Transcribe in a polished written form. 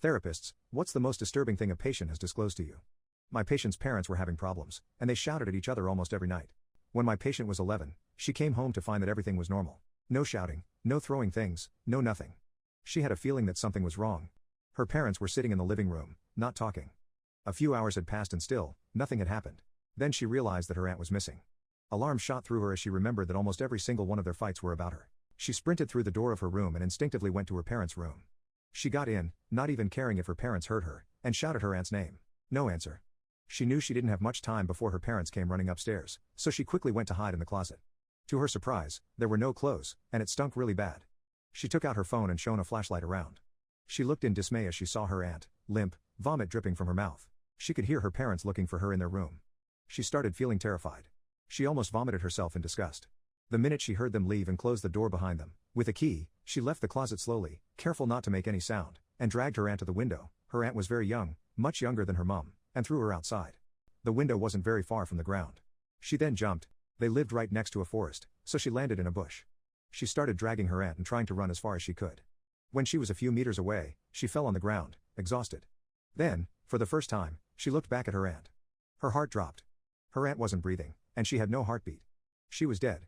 Therapists, what's the most disturbing thing a patient has disclosed to you? My patient's parents were having problems, and they shouted at each other almost every night. When my patient was 11, she came home to find that everything was normal. No shouting, no throwing things, no nothing. She had a feeling that something was wrong. Her parents were sitting in the living room, not talking. A few hours had passed and still, nothing had happened. Then she realized that her aunt was missing. Alarm shot through her as she remembered that almost every single one of their fights were about her. She sprinted through the door of her room and instinctively went to her parents' room. She got in, not even caring if her parents heard her, and shouted her aunt's name. No answer. She knew she didn't have much time before her parents came running upstairs, so she quickly went to hide in the closet. To her surprise, there were no clothes, and it stunk really bad. She took out her phone and shone a flashlight around. She looked in dismay as she saw her aunt, limp, vomit dripping from her mouth. She could hear her parents looking for her in their room. She started feeling terrified. She almost vomited herself in disgust. The minute she heard them leave and close the door behind them, with a key, she left the closet slowly, careful not to make any sound, and dragged her aunt to the window. Her aunt was very young, much younger than her mum, and threw her outside. The window wasn't very far from the ground. She then jumped. They lived right next to a forest, so she landed in a bush. She started dragging her aunt and trying to run as far as she could. When she was a few meters away, she fell on the ground, exhausted. Then, for the first time, she looked back at her aunt. Her heart dropped. Her aunt wasn't breathing, and she had no heartbeat. She was dead.